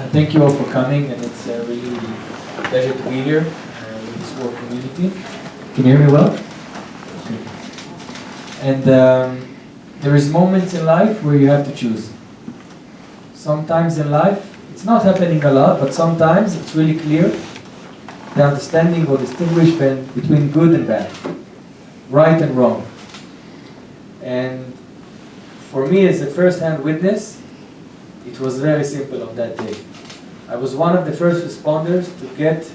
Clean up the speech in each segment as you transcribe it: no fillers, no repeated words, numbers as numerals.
Thank you all for coming, and it's really a pleasure to be here with this world community. Can you hear me well? Okay. And there is moments in life where you have to choose. Sometimes in life, it's not happening a lot, but sometimes it's really clear the understanding or distinguishment between good and bad, right and wrong. And for me, as a first-hand witness, it was very simple on that day. I was one of the first responders to get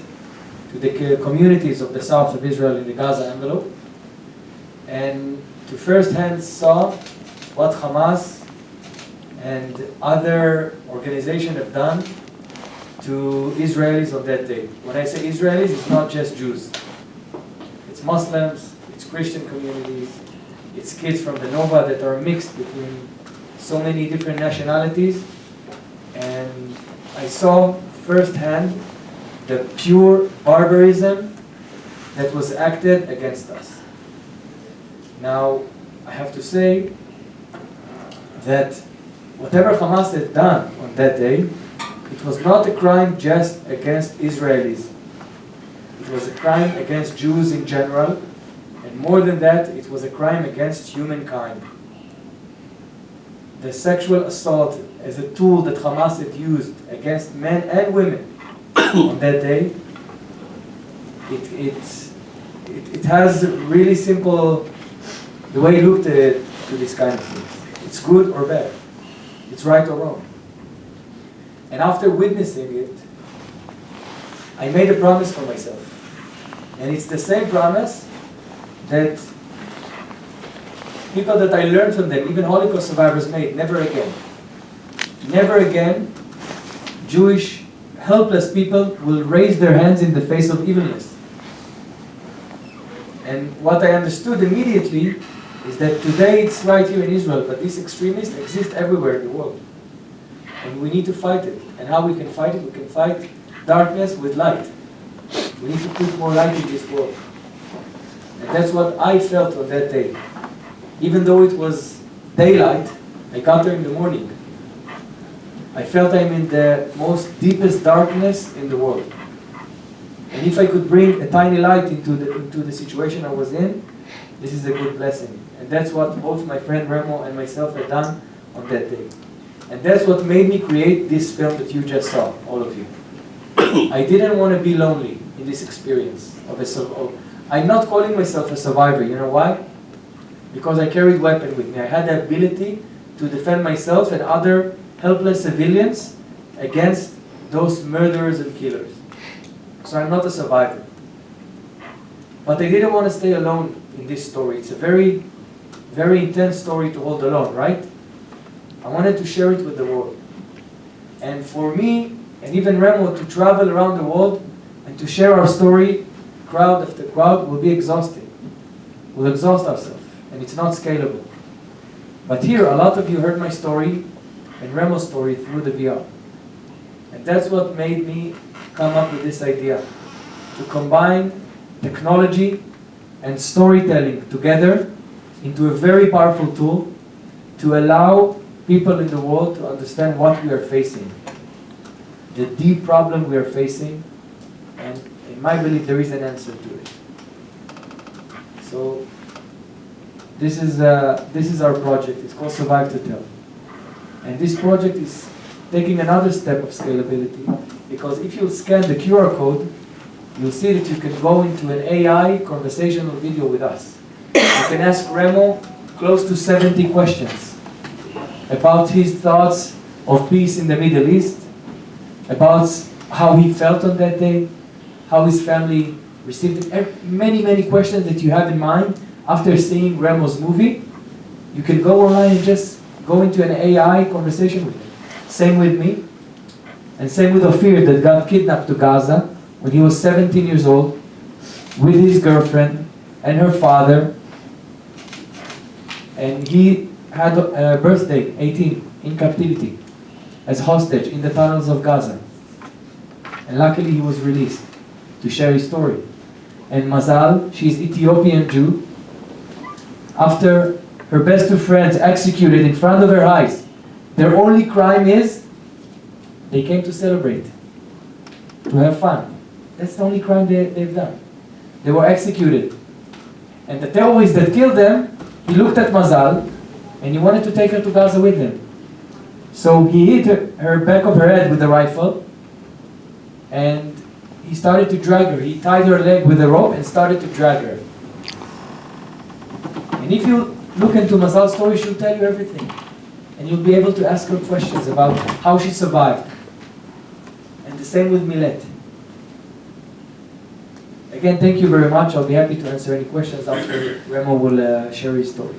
to the communities of the south of Israel in the Gaza envelope, and to first-hand saw what Hamas and other organizations have done to Israelis on that day. When I say Israelis, it's not just Jews. It's Muslims, it's Christian communities, it's kids from the Nova that are mixed between so many different nationalities. And I saw firsthand the pure barbarism that was acted against us. Now, I have to say that whatever Hamas had done on that day, it was not a crime just against Israelis. It was a crime against Jews in general, and more than that, it was a crime against humankind. The sexual assault as a tool that Hamas had used against men and women on that day, it has really simple, the way you look to these kind of things. It's good or bad. It's right or wrong. And after witnessing it, I made a promise for myself. And it's the same promise that people that I learned from them, even Holocaust survivors, made. Never again. Never again, Jewish helpless people will raise their hands in the face of evilness. And what I understood immediately is that today it's right here in Israel, but these extremists exist everywhere in the world. And we need to fight it. And how we can fight it? We can fight darkness with light. We need to put more light in this world. And that's what I felt on that day. Even though it was daylight, I got there in the morning. I felt I'm in the most deepest darkness in the world. And if I could bring a tiny light into the situation I was in, this is a good blessing. And that's what both my friend Remo and myself had done on that day. And that's what made me create this film that you just saw, all of you. I didn't want to be lonely in this experience of I'm not calling myself a survivor. You know why? Because I carried weapon with me. I had the ability to defend myself and other helpless civilians against those murderers and killers. So I'm not a survivor. But I didn't want to stay alone in this story. It's a very, very intense story to hold alone, right? I wanted to share it with the world. And for me, and even Remo, to travel around the world and to share our story, crowd after crowd, will be exhausting. We'll exhaust ourselves. And it's not scalable. But here, a lot of you heard my story and Remo's story through the VR. And that's what made me come up with this idea. To combine technology and storytelling together into a very powerful tool to allow people in the world to understand what we are facing. The deep problem we are facing, and in my belief there is an answer to it. So this is our project. It's called Survive to Tell. And this project is taking another step of scalability, because if you scan the QR code, you'll see that you can go into an AI conversational video with us. You can ask Remo close to 70 questions about his thoughts of peace in the Middle East, about how he felt on that day, how his family received it. Many, many questions that you have in mind after seeing Remo's movie. You can go online and just go into an AI conversation with him. Same with me, and same with Ophir that got kidnapped to Gaza when he was 17 years old with his girlfriend and her father. And he had a birthday, 18, in captivity, as hostage in the tunnels of Gaza. And luckily he was released to share his story. And Mazal, she's Ethiopian Jew, after her best two friends executed in front of her eyes, their only crime is They came to celebrate, to have fun. That's the only crime they've done. They were executed. And the terrorist that killed them, he looked at Mazal, and he wanted to take her to Gaza with him. So he hit her back of her head with a rifle, and he started to drag her. He tied her leg with a rope and started to drag her. And if you look into Mazal's story, she'll tell you everything. And you'll be able to ask her questions about how she survived. And the same with Milet. Again, thank you very much. I'll be happy to answer any questions after Remo will share his story.